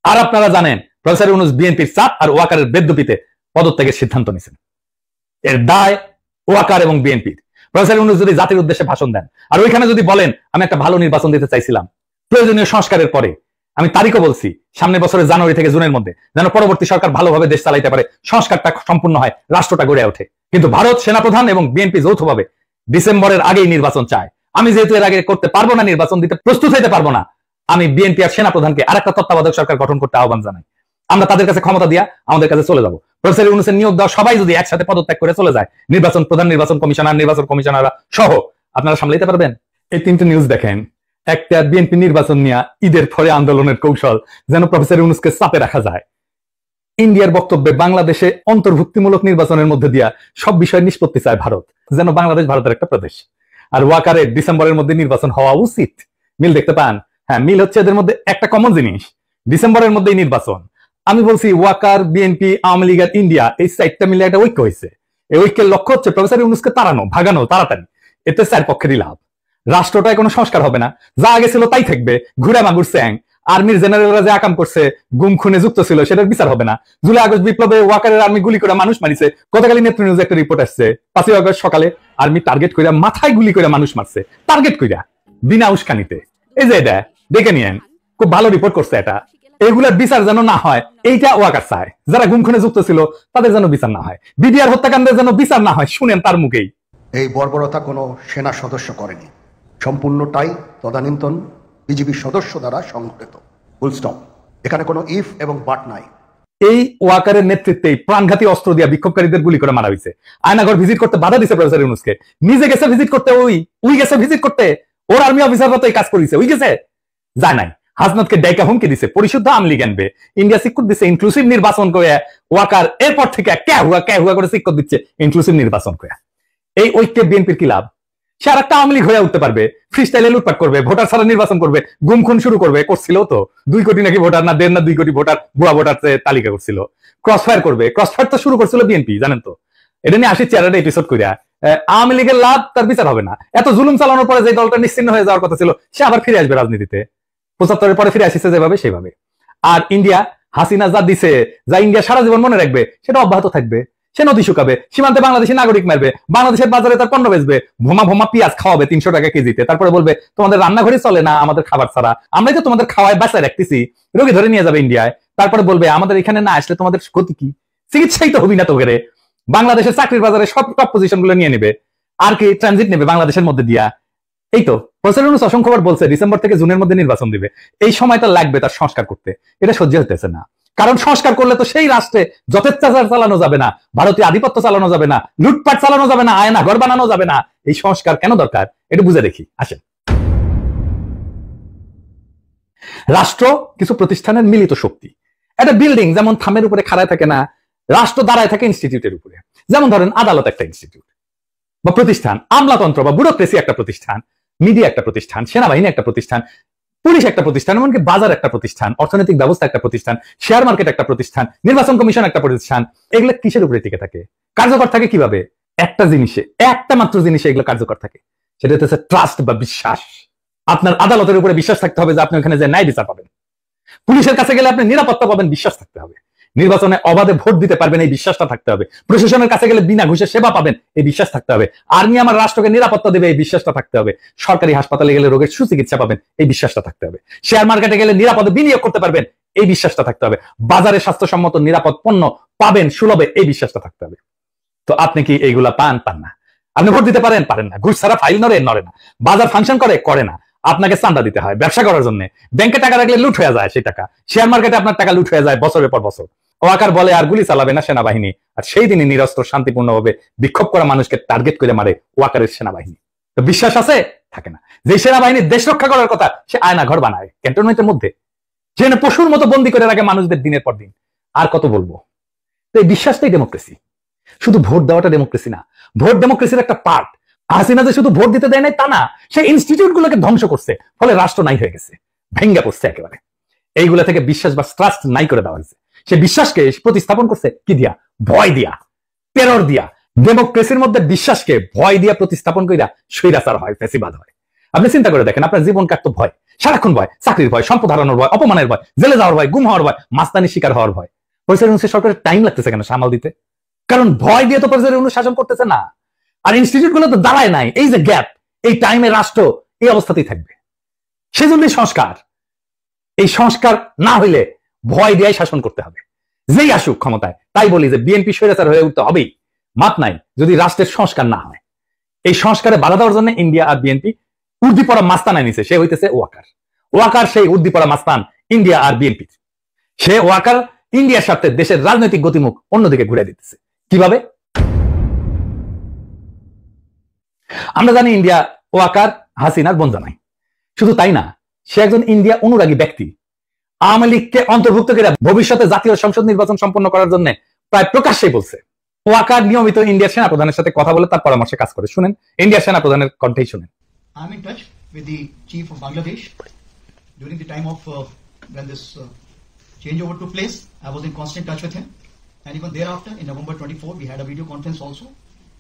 আর আপনারা জানেন প্রফেসর ইউনূস বিএনপির চাপ আর ওয়াকারের বেদ্যুপিতে পদত্যাগের সিদ্ধান্ত নিয়েছেন। এর দায় ওয়াকার এবং বিএনপির। প্রফেসর ইউনূস যদি জাতির উদ্দেশ্যে ভাষণ দেন আর ওইখানে যদি বলেন আমি একটা ভালো নির্বাচন দিতে চাইছিলাম প্রয়োজনীয় সংস্কারের পরে, আমি তারিখও বলছি সামনের বছরের জানুয়ারি থেকে জুনের মধ্যে, যেন পরবর্তী সরকার ভালোভাবে দেশ চালাইতে পারে, সংস্কারটা সম্পূর্ণ হয়, রাষ্ট্রটা গড়ে ওঠে। কিন্তু ভারত সেনাপ্রধান এবং বিএনপি যৌথভাবে ডিসেম্বরের আগেই নির্বাচন চায়। আমি যেহেতু এর আগে করতে পারবো না, নির্বাচন দিতে প্রস্তুত হইতে পারবো না, আমি বিএনপি আর সেনাপ্রধানকে আরেকটা তত্ত্বাবধায়ক সরকার গঠন করতে আহ্বান জানাই। আমরা তাদের কাছে ক্ষমতা দিয়া আমাদের কাছে চলে যাবো। প্রফেসর ইউনূসের নিয়োগ দেওয়া সবাই যদি একসাথে পদত্যাগ করে চলে যায়, নির্বাচন প্রধান, নির্বাচন কমিশনার সহ, আপনারা সামলাইতে পারবেন? এই তিনটে নিউজ দেখেন। একটা বিএনপি নির্বাচন নিয়ে ঈদের পরে আন্দোলনের কৌশল, যেন প্রফেসর ইউনূসকে চাপে রাখা যায়। ইন্ডিয়ার বক্তব্যে বাংলাদেশে অন্তর্ভুক্তিমূলক নির্বাচনের মধ্যে দিয়া সব বিষয় নিষ্পত্তি চায় ভারত, যেন বাংলাদেশ ভারতের একটা প্রদেশ। আর ওয়াকারের ডিসেম্বরের মধ্যে নির্বাচন হওয়া উচিত। মিল দেখতে পান? হ্যাঁ, মিল হচ্ছে এদের মধ্যে একটা কমন জিনিস, ডিসেম্বরের মধ্যেই নির্বাচন। আমি বলছি ওয়াকার, বিএনপি, আওয়ামী লীগ আর ইন্ডিয়া, এই চারটা মিলে একটা ঐক্য হয়েছে। এই ঐক্যের লক্ষ্য হচ্ছে প্রফেসর ইউনূসকে তাড়ানো, ভাগানো তাড়াতাড়ি। এতে চার পক্ষেরই লাভ। রাষ্ট্রটায় কোনো সংস্কার হবে না, যা আগে ছিল তাই থাকবে। ঘুরে মাগুর স্যাং, আর্মির জেনারেলরা যে আকাম করছে, গুম খুনে যুক্ত ছিল, সেটার বিচার হবে না। জুলাই আগস্ট বিপ্লবে ওয়াকারের আর্মি গুলি করে মানুষ মারিছে। গতকালই নেত্র নিউজে একটা রিপোর্ট আসছে, 5ই আগস্ট সকালে আর্মি টার্গেট কইরা মাথায় গুলি করে মানুষ মারছে, টার্গেট কইরা, বিনা উস্কানিতে। এই যে এটা দেখে নিয়েন, খুব ভালো রিপোর্ট করছে এটা। এগুলার বিচার যেন না হয়, এইটা ওয়াকার চায়। যারা গুম খুনে যুক্ত ছিল তাদের যেন বিচার না হয়, বিডিআর হত্যাকাণ্ডের যেন বিচার না হয়। শুনেন তার মুখেই। এই বর্বরতা কোনো সেনা সদস্য করেনি, সম্পূর্ণটাই তদানীন্তন বিজিবি সদস্য দ্বারা সংঘটিত। Full stop. এখানে কোনো ইফ এবং বাট নাই। এই ওয়াকারের নেতৃত্বে প্রাণঘাতী অস্ত্র দিয়া বিক্ষোভকারীদের গুলি করে মারা হয়েছে। আয়নাঘর ভিজিট করতে বাধা দিছে প্রফেসর ইউনূসকে। নিজে গেছে ভিজিট করতে, ওই গেছে ভিজিট করতে, ওর আর্মি অফিসার মতো এই কাজ করেছে, ওই গেছে, যায় নাই। হাসনাতকে ডাইকা হুমকি দিছে, পরিশুদ্ধ আওয়ামী লীগ আনবে, ইন্ডিয়া সিক্কুর দিচ্ছে ইনক্লুসিভ নির্বাচন করে। ওয়াকার এরপর থেকে কে হুয়া করে সিক্কুর দিচ্ছে ইনক্লুসিভ নির্বাচন করে। এই ঐক্যে বিএনপির কি লাভ? সে আর একটা আওয়ামী লীগ হয়ে উঠতে পারবে, ফ্রি স্টাইলে লুটপাট করবে, ভোটার ছাড়া নির্বাচন করবে, গুম খুন শুরু করবে, করছিল তো 2 কোটি নাকি ভোটার, না 1.5 না 2 কোটি ভোটার, ভুয়া ভোটার তালিকা করছিল, ক্রসফায়ার করবে। ক্রসফায়ার তো শুরু করছিল বিএনপি, জানেন তো। এটা নিয়ে আসি চেয়ারের এপিসোড কইরা। আওয়ামী লীগের লাভ, তার বিচার হবে না। এত জুলুম চালানোর পরে যে দলটা নিশ্চিন্ন হয়ে যাওয়ার কথা ছিল, সে আবার ফিরে আসবে রাজনীতিতে। 75-এর পরে ফিরে আসছে যেভাবে সেভাবে। আর ইন্ডিয়া, হাসিনা যা দিছে, যা ইন্ডিয়া সারা জীবন মনে রাখবে, সেটা অব্যাহত থাকবে। সে নদী শুকাবে, সীমান্তে বাংলাদেশি নাগরিক মারবে, বাংলাদেশের বাজারে তার পণ্য বেচবে, ভোমা পেঁয়াজ খাওয়াবে 300 টাকা কেজিতে, তারপরে বলবে তোমাদের রান্নাঘরে চলে না আমাদের খাবার ছাড়া, আমরাই তো তোমাদের খাওয়ায় বাঁচায় রাখতেছি, রোগী ধরে নিয়ে যাবে ইন্ডিয়ায়। তারপরে বলবে আমাদের এখানে না আসলে তোমাদের ক্ষতি কি? চিকিৎসাই তো হবি না তো করে। বাংলাদেশের চাকরির বাজারে সব টপ পজিশন গুলো নিয়ে নেবে, আর কি ট্রানজিট নেবে বাংলাদেশের মধ্যে দিয়া। এই তো প্রফেসর ইউনূস অসংখ্যবার বলছে ডিসেম্বর থেকে জুনের মধ্যে নির্বাচন দিবে। এই সময়টা লাগবে তার সংস্কার করতে, এটা সহ্য হতেছে না। কারণ সংস্কার করলে তো সেই রাষ্ট্রে যথেচ্ছাচার চালানো যাবে না, ভারতীয় আধিপত্য চালানো যাবে না, লুটপাট চালানো যাবে না, আয়না ঘর বানানো যাবে না। এই সংস্কার কেন দরকার এটা বুঝে দেখি। আসেন, রাষ্ট্র কিছু প্রতিষ্ঠানের মিলিত শক্তি। একটা বিল্ডিং যেমন থামের উপরে খাড়ায় থাকে না, রাষ্ট্র দাঁড়ায় থাকে ইনস্টিটিউটের উপরে। যেমন ধরেন আদালত একটা ইনস্টিটিউট বা প্রতিষ্ঠান, আমলাতন্ত্র বা ব্যুরোক্রেসি একটা প্রতিষ্ঠান, মিডিয়া একটা প্রতিষ্ঠান, সেনাবাহিনী একটা প্রতিষ্ঠান, পুলিশ একটা প্রতিষ্ঠান, এমনকি বাজার একটা প্রতিষ্ঠান, অর্থনৈতিক ব্যবস্থা একটা প্রতিষ্ঠান, শেয়ার মার্কেট একটা প্রতিষ্ঠান, নির্বাচন কমিশন একটা প্রতিষ্ঠান। এগুলো কিসের উপরে টিকে থাকে? কার্যকর থাকে কিভাবে? একটা জিনিসে, একটা মাত্র জিনিসে এগুলো কার্যকর থাকে, সেটা হচ্ছে ট্রাস্ট বা বিশ্বাস। আপনার আদালতের উপরে বিশ্বাস থাকতে হবে যে আপনি ওখানে যে ন্যায় বিচার পাবেন। পুলিশের কাছে গেলে আপনি নিরাপত্তা পাবেন, বিশ্বাস থাকতে হবে। নির্বাচনে অবাধে ভোট দিতে পারবেন, এই বিশ্বাসটা থাকতে হবে। প্রশাসনের কাছে গেলে বিনা ঘুষে সেবা পাবেন, এই বিশ্বাস থাকতে হবে। আর্মি আমার রাষ্ট্রকে নিরাপত্তা দেবে, এই বিশ্বাসটা থাকতে হবে। সরকারি হাসপাতালে গেলে রোগের সুচিকিৎসা পাবেন, এই বিশ্বাসটা থাকতে হবে। শেয়ার মার্কেটে গেলে নিরাপদে বিনিয়োগ করতে পারবেন, এই বিশ্বাসটা থাকতে হবে। বাজারে স্বাস্থ্যসম্মত নিরাপদ পণ্য পাবেন সুলভে, এই বিশ্বাসটা থাকতে হবে। তো আপনি কি এইগুলা পান না? আপনি ভোট দিতে পারেন না, ঘুষ ছাড়া ফাইল নড়ে না, বাজার ফাংশন করে না, আপনাকে চাঁদা দিতে হয় ব্যবসা করার জন্য। ব্যাংকে টাকা রাখলে লুট হয়ে যায় সেই টাকা, শেয়ার মার্কেটে আপনার টাকা লুট হয়ে যায় বছরের পর বছর। ওয়াকার বলে আর গুলি চালাবে না সেনাবাহিনী, আর সেই দিনই নিরস্ত্র শান্তিপূর্ণভাবে বিক্ষোভ করা মানুষকে টার্গেট করে মারে ওয়াকারের সেনাবাহিনী। তো বিশ্বাস আছে? থাকে না। যে সেনাবাহিনী দেশ রক্ষা করার কথা, সে আয়না ঘর বানায় ক্যান্টনমেন্টের মধ্যে, যেখানে পশুর মতো বন্দী করে রাখে মানুষদের দিনের পর দিন। আর কত বলবো? তো এই বিশ্বাসটাই ডেমোক্রেসি। শুধু ভোট দেওয়াটা ডেমোক্রেসি না, ভোট ডেমোক্রেসির একটা পার্ট। হাসিনা যে শুধু ভোট দিতে দেয় নাই তা না, সেই ইনস্টিটিউট গুলোকে ধ্বংস করছে, ফলে রাষ্ট্র নাই হয়ে গেছে, ভেঙ্গা পড়ছে একেবারে। এইগুলা থেকে বিশ্বাস বা ট্রাস্ট নাই করে দেওয়া হয়েছে। সে বিশ্বাসকে প্রতিস্থাপন করছে কি দিয়া? ভয় দিয়া, টেরর দিয়া। ডেমোক্রেসির মধ্যে বিশ্বাসকে ভয় দিয়া প্রতিস্থাপন কইরা স্বৈরাচার হয়, ফ্যাসিবাদ হয়। আপনি চিন্তা করে দেখেন, আপনার জীবন কাটতো ভয়, সারাক্ষণ ভয়, চাকরির ভয়, সম্পদ হারানোর ভয়, অপমানের ভয়, জেলে যাওয়ার ভয়, গুম হওয়ার ভয়, মাস্তানির শিকার হওয়ার ভয়। প্রফেসর ইউনূসের সরকারের টাইম লাগতেছে কেন সামাল দিতে? কারণ ভয় দিয়ে তো প্রফেসর ইউনূস শাসন করতেছে না, আর ইনস্টিটিউট গুলো তো দাঁড়ায় নাই। এই যে গ্যাপ, এই টাইমে রাষ্ট্র এই অবস্থাতেই থাকবে। সেজন্যই সংস্কার। এই সংস্কার না হইলে ভয় দিয়ে শাসন করতে হবে, যেই আসুক ক্ষমতায়। তাই বলি যে বিএনপি স্বৈরাচার হয়ে উঠতে হবেই, মাপ নাই যদি রাষ্ট্রের সংস্কার না হয়। এই সংস্কারে বাধা দেওয়ার জন্য ইন্ডিয়া আর বিএনপি উর্দি পড়া মাস্তান নিছে। সে হইতেছে ওয়াকার। ওয়াকার সেই উর্দি পড়া মাস্তান ইন্ডিয়া আর বিএনপি। সে ওয়াকার ইন্ডিয়ার সাথে দেশের রাজনৈতিক গতিমুখ অন্যদিকে ঘুরে দিতেছে। কিভাবে? আমরা জানি ইন্ডিয়া ওয়াকার হাসিনার বোনজা নাই। শুধু তাই না, সে একজন ইন্ডিয়া অনুরাগী ব্যক্তি। আওয়ামী লীগকে অন্তর্ভুক্ত করে ভবিষ্যতে জাতীয় সংসদ নির্বাচন সম্পন্ন করার জন্য প্রায় প্রকাশ্যেই বলছে। ওয়াকার নিয়মিত ইন্ডিয়ার সেনাপ্রধানের সাথে কথা বলে তার পরামর্শে কাজ করে। শুনেন ইন্ডিয়ার সেনাপ্রধানের কণ্ঠেই শুনেন। I'm in touch with the chief of Bangladesh during the time of when this changeover took place. I was in constant touch with him, and even thereafter, in November 24, we had a video conference also.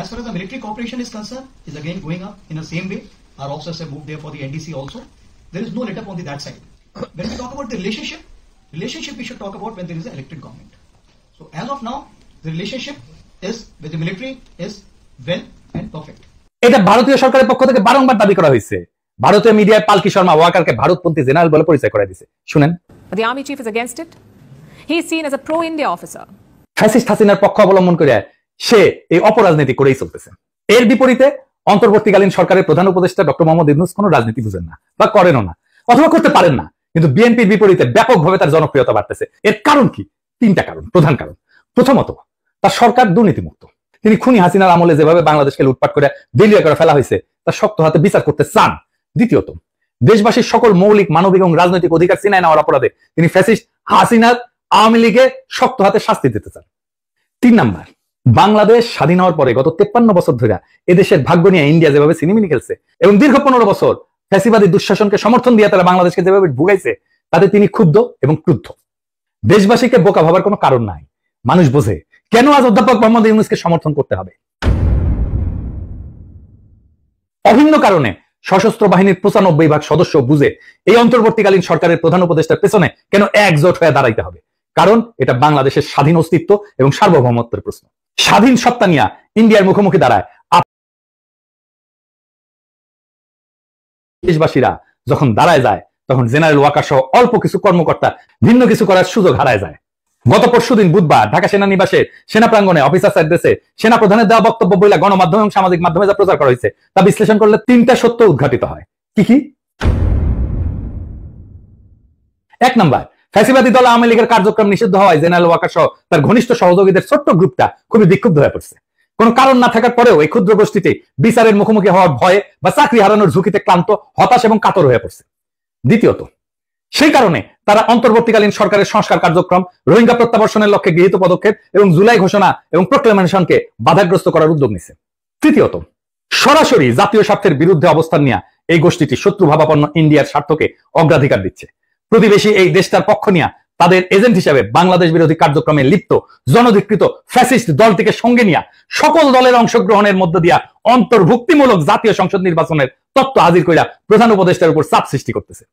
As far as the military cooperation is concerned, is again going up in the same way. Our officers have moved there for the NDC also. There is no let up on that side. When we talk about the relationship we should talk about when there is an elected government. So as of now, the relationship is with the military is well and perfect. এটা ভারতীয় সরকারের পক্ষ থেকে বারংবার দাবি করা হয়েছে। ভারতীয় মিডিয়ায় পালকি শর্মা ওয়াকারকে ভারতপন্থী জেনারেল বলে পরিচয় করে দিয়েছে। শুনেন। The army chief is against it. He is seen as a pro-India officer. Fascist হাসিনার পক্ষ অবলম্বন করে সে এই অপরাজনীতি করেই চলতেছে। এর বিপরীতে অন্তর্বর্তীকালীন সরকারের প্রধান উপদেষ্টা ডক্টর মোহাম্মদ ইউনূস কোনো রাজনীতি বুঝেন না বা করেনও না, অথবা করতে পারেন না। কিন্তু বিএনপির বিপরীতে ব্যাপকভাবে তার জনপ্রিয়তা বাড়তেছে। এর কারণ কি? তিনটা কারণ। প্রধান কারণ, প্রথমত তার সরকার দুর্নীতিমুক্ত। তিনি খুনি হাসিনার আমলে যেভাবে বাংলাদেশকে লুটপাট করে দেলিয়া করে ফেলা হয়েছে তার শক্ত হাতে বিচার করতে চান। দ্বিতীয়ত, দেশবাসীর সকল মৌলিক মানবিক এবং রাজনৈতিক অধিকার ছিনায় নেওয়ার অপরাধে তিনি ফ্যাসিস্ট হাসিনার আওয়ামী লীগে শক্ত হাতে শাস্তি দিতে চান। 3 নাম্বার, বাংলাদেশ স্বাধীন হওয়ার পরে গত 53 বছর ধরে এদেশের ভাগ্য নিয়ে ইন্ডিয়া যেভাবে সিনেমিনি খেলছে এবং দীর্ঘ 15 বছর ফ্যাসিবাদী দুঃশাসনকে সমর্থন দিয়ে তারা বাংলাদেশকে যেভাবে ভুগাইছে, তাতে তিনি ক্ষুব্ধ এবং ক্রুদ্ধ। দেশবাসীকে বোকা ভাবার কোনো কারণ নাই। মানুষ বোঝে কেন আজ অধ্যাপক মোহাম্মদ ইউনূসকে সমর্থন করতে হবে। অভিন্ন কারণে সশস্ত্র বাহিনীর 95% সদস্য বুঝে এই অন্তর্বর্তীকালীন সরকারের প্রধান উপদেষ্টার পেছনে কেন একজোট হয়ে দাঁড়াইতে হবে। কারণ এটা বাংলাদেশের স্বাধীন অস্তিত্ব এবং সার্বভৌমত্বের প্রশ্ন। স্বাধীন সত্তা নিয়ে ইন্ডিয়ার মুখোমুখি দাঁড়ায় দেশবাসীরা যখন দাঁড়ায় যায়, তখন জেনারেল ওয়াকার সহ অল্প কিছু কর্মকর্তা ভিন্ন কিছু করার সুযোগ হারায় যায়। গত পরশুদিন বুধবার ঢাকা সেনানিবাসে সেনা প্রাঙ্গনে অফিসার্স অ্যাড্রেসে সেনা প্রধানের দেওয়া বক্তব্য বইলা গণমাধ্যম এবং সামাজিক মাধ্যমে যা প্রচার করা হয়েছে তা বিশ্লেষণ করলে 3টা সত্য উদ্ঘাটিত হয়। কি কি? 1 নাম্বার, ফ্যাসিবাদী দল আওয়ামী লীগের কার্যক্রম নিষিদ্ধ হওয়ায় জেনারেল ওয়াকার সহ তার ঘনিষ্ঠ সহযোগীদের ছোট্ট গ্রুপটা খুবই বিক্ষুব্ধ হয়ে পড়ছে। কোন কারণ না থাকার পরেও এই ক্ষুদ্র গোষ্ঠীতে বিচারের মুখোমুখি হওয়ার ভয়ে বা চাকরি হারানোর ঝুঁকিতে ক্লান্ত, হতাশ এবং কাতর হয়ে পড়ছে। দ্বিতীয়ত, সেই কারণে তারা অন্তর্বর্তীকালীন সরকারের সংস্কার কার্যক্রম, রোহিঙ্গা প্রত্যাবর্ষণের লক্ষ্যে গৃহীত পদক্ষেপ এবং জুলাই ঘোষণা এবং প্রক্লেমেশনকে বাধাগ্রস্ত করার উদ্যোগ নিচ্ছে। তৃতীয়ত, সরাসরি জাতীয় স্বার্থের বিরুদ্ধে অবস্থান নিয়ে এই গোষ্ঠীটি শত্রুভাবাপন্ন ইন্ডিয়ার স্বার্থকে অগ্রাধিকার দিচ্ছে। প্রতিবেশী এই দেশটার পক্ষ নিয়ে তাদের এজেন্ট হিসেবে বাংলাদেশ বিরোধী কার্যক্রমে লিপ্ত জনধিকৃত ফ্যাসিস্ট দলটিকে সঙ্গে নিয়ে সকল দলের অংশগ্রহণের মধ্য দিয়া অন্তর্ভুক্তিমূলক জাতীয় সংসদ নির্বাচনের তত্ত্ব হাজির কইরা প্রধান উপদেষ্টার উপর চাপ সৃষ্টি করতেছে।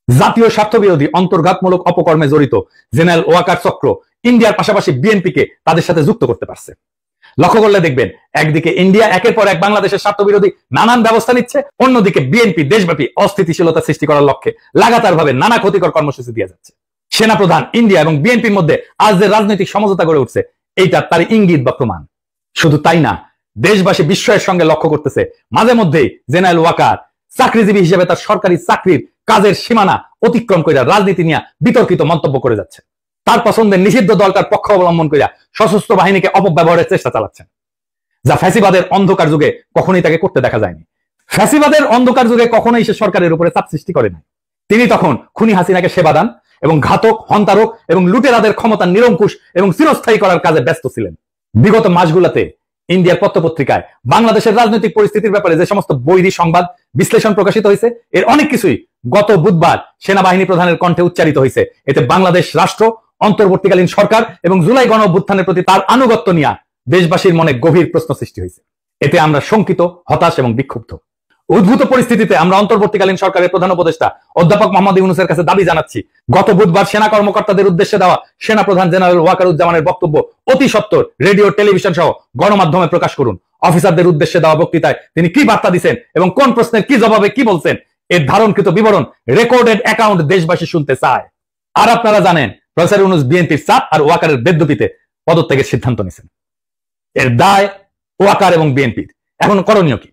জাতীয় স্বার্থ বিরোধী অন্তর্ঘাতমূলক অপকর্মে জড়িত জেনারেল ওয়াকার চক্র ইন্ডিয়ার পাশাপাশি বিএনপিকে তাদের সাথে যুক্ত করতে পারছে। লক্ষ্য করলে দেখবেন, একদিকে ইন্ডিয়া একের পর এক বাংলাদেশের স্বার্থ বিরোধী নানান ব্যবস্থা নিচ্ছে, অন্যদিকে বিএনপি দেশব্যাপী অস্থিতিশীলতা সৃষ্টি করার লক্ষ্যে লাগাতারভাবে নানা ক্ষতিকর কর্মসূচি দিয়ে যাচ্ছে। সেনাপ্রধান, ইন্ডিয়া এবং বিএনপির মধ্যে আজ যে রাজনৈতিক সমঝোতা গড়ে উঠছে, এইটা তার ইঙ্গিত বা প্রমাণ। শুধু তাই না, দেশবাসী বিস্ময়ের সঙ্গে লক্ষ্য করতেছে মাঝে মধ্যেই জেনারেল ওয়াকার চাকরিজীবী হিসেবে তার সরকারি চাকরির কাজের সীমানা অতিক্রম করে রাজনীতি নিয়ে বিতর্কিত মন্তব্য করে যাচ্ছে। তার পছন্দের নিষিদ্ধ দলটার পক্ষ অবলম্বন করে সশস্ত্র বাহিনীকে অপব্যবহারের চেষ্টা চালাচ্ছেন, যা ফ্যাসিবাদের অন্ধকার যুগে কখনোই তাকে করতে দেখা যায়নি। ফ্যাসিবাদের অন্ধকার যুগে কখনোই সে সরকারের উপরে চাপ সৃষ্টি করে নাই। তিনি তখন খুনি হাসিনাকে সেবা দান এবং ঘাতক, হন্তারক এবং লুটেরাদের ক্ষমতা নিরঙ্কুশ এবং চিরস্থায়ী করার কাজে ব্যস্ত ছিলেন। বিগত মাসগুলোতে ইন্ডিয়ার পত্রপত্রিকায় বাংলাদেশের রাজনৈতিক পরিস্থিতির ব্যাপারে যে সমস্ত বৈরী সংবাদ বিশ্লেষণ প্রকাশিত হয়েছে, এর অনেক কিছুই গত বুধবার সেনাবাহিনী প্রধানের কণ্ঠে উচ্চারিত হয়েছে। এতে বাংলাদেশ রাষ্ট্র, অন্তর্বর্তীকালীন সরকার এবং জুলাই গণ অভ্যুত্থানের প্রতি তার আনুগত্য নিয়ে দেশবাসীর মনে গভীর প্রশ্ন সৃষ্টি হয়েছে। এতে আমরা শঙ্কিত, হতাশ এবং বিক্ষুব্ধ। উদ্ভূত পরিস্থিতিতে আমরা অন্তর্বর্তীকালীন সরকারের প্রধান উপদেষ্টা অধ্যাপক মোহাম্মদ ইউনূসের কাছে দাবি জানাচ্ছি, গত বুধবার সেনা কর্মকর্তাদের উদ্দেশ্যে দেওয়া সেনা প্রধান জেনারেল ওয়াকারুজ্জামানের বক্তব্য অতি সত্বর রেডিও, টেলিভিশন সহ গণমাধ্যমে প্রকাশ করুন। অফিসারদের উদ্দেশ্যে দেওয়া বক্তৃতায় তিনি কি বার্তা দিচ্ছেন এবং কোন প্রশ্নের কি জবাবে কি বলছেন, এর ধারণকৃত বিবরণ রেকর্ডেড অ্যাকাউন্ট দেশবাসী শুনতে চায়। আর আপনারা জানেন প্রফেসর ইউনূস বিএনপির চাপ আর ওয়াকারের বেদ্যুপিতে পদত্যাগের সিদ্ধান্ত নিয়েছেন। এর দায় ওয়াকার এবং বিএনপির। এখন করণীয় কি?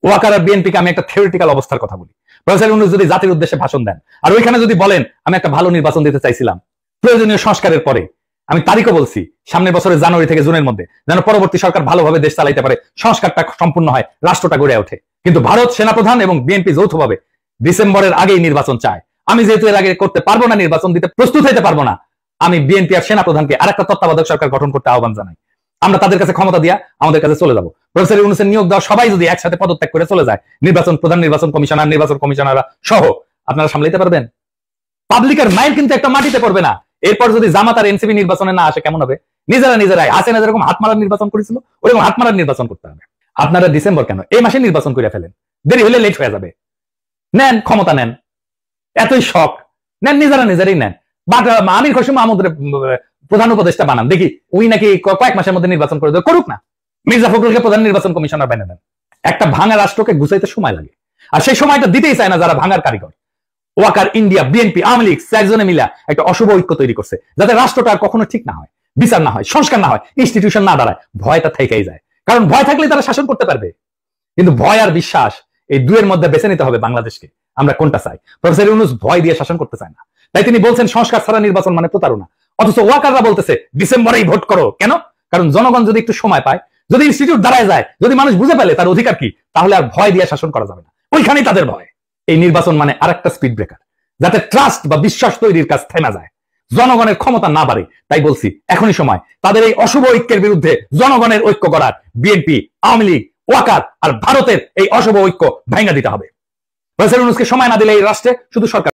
ওয়াকার আর বিএনপিকে আমি একটা থিওরিটিক্যাল অবস্থার কথা বলি। প্রফেসর ইউনূস যদি জাতির উদ্দেশ্যে ভাষণ দেন আর ওইখানে যদি বলেন আমি একটা ভালো নির্বাচন দিতে চাইছিলাম প্রয়োজনীয় সংস্কারের পরে, আমি তারিখও বলছি সামনের বছরের জানুয়ারি থেকে জুনের মধ্যে, যেন পরবর্তী সরকার ভালোভাবে দেশ চালাইতে পারে, সংস্কারটা সম্পূর্ণ হয়, রাষ্ট্রটা গড়ে ওঠে। কিন্তু ভারত সেনাপ্রধান এবং বিএনপি যৌথভাবে ডিসেম্বরের আগেই নির্বাচন চায়। আমি যেহেতু এর আগে করতে পারবো না, নির্বাচন দিতে প্রস্তুত হইতে পারবো না, আমি বিএনপি আর সেনাপ্রধানকে আরেকটা তত্ত্বাবধায়ক সরকার গঠন করতে আহ্বান জানাই। আমরা তাদের কাছে ক্ষমতা দিয়া আমাদের কাছে চলে যাবো। প্রফেসর ইউনূসের নিয়োগ দেওয়া সবাই যদি একসাথে পদত্যাগ করে চলে যায়, নির্বাচন প্রধান, নির্বাচন কমিশনাররা সহ, আপনারা সামলাইতে পারবেন? পাবলিকের মাইন্ড কিন্তু একটা মাটিতে পড়বে না। এরপর যদি জামাত আর এনসিপি নির্বাচনে না আসে কেমন হবে? নিজেরাই হাসিনা যেরকম হাত মারার নির্বাচন করেছিল ওরকম হাত মারার নির্বাচন করতে হবে। আপনারা ডিসেম্বর কেন, এই মাসে নির্বাচন করে ফেলেন, দেরি হলে লেট হয়ে যাবে। নেন ক্ষমতা, নেন, এতই শখ নেন, নিজেরাই নেন। আমির খসরু মাহমুদের প্রধান উপদেষ্টা বানান, দেখি ওই নাকি কয়েক মাসের মধ্যে নির্বাচন করে দেবে, করুক না। মির্জা ফখরুলকে প্রধান নির্বাচন কমিশনার বানিয়ে দেন। একটা ভাঙা রাষ্ট্রকে গুছাইতে সময় লাগে, আর সেই সময়টা দিতেই চায় না যারা ভাঙার কারিগর। ওয়াকার, ইন্ডিয়া, বিএনপি, আওয়ামী লীগ 4 জনে মিলে একটা অশুভ ঐক্য তৈরি করছে, যাতে রাষ্ট্রটা আর কখনো ঠিক না হয়, বিচার না হয়, সংস্কার না হয়, ইনস্টিটিউশন না দাঁড়ায়। ভয়টা থেকেই যায়, কারণ ভয় থাকলে তারা শাসন করতে পারবে। কিন্তু ভয় আর বিশ্বাস, এই দুয়ের মধ্যে বেছে নিতে হবে বাংলাদেশকে, আমরা কোনটা চাই। প্রফেসর ইউনূস ভয় দিয়ে শাসন করতে চায় না, তাই তিনি বলছেন সংস্কার ছাড়া নির্বাচন মানে প্রতারণা। অথচ ওয়াকাররা বলতেছে ডিসেম্বরেই ভোট করো। কেন? কারণ জনগণ যদি একটু সময় পায়, যদি ইনস্টিটিউট দাঁড়ায় যায়, যদি মানুষ বুঝে ফেলে তার অধিকার কি, তাহলে আর ভয় দিয়ে শাসন করা যাবে না। ওইখানেই তাদের ভয়। এই নির্বাচন মানে আরেকটা স্পিড ব্রেকার, যাতে ট্রাস্ট বা বিশ্বাস তৈরির কাজ থেমে যায়, জনগণের ক্ষমতা না বাড়ে। তাই বলছি এখনই সময় তাদের এই অশুভ ঐক্যের বিরুদ্ধে জনগণের ঐক্য করার। বিএনপি, আওয়ামী লীগ, ওয়াকার আর ভারতের এই অশুভ ঐক্য ভেঙে দিতে হবে। প্রফেসর ইউনূসকে সময় না দিলে এই রাষ্ট্রে শুধু সরকার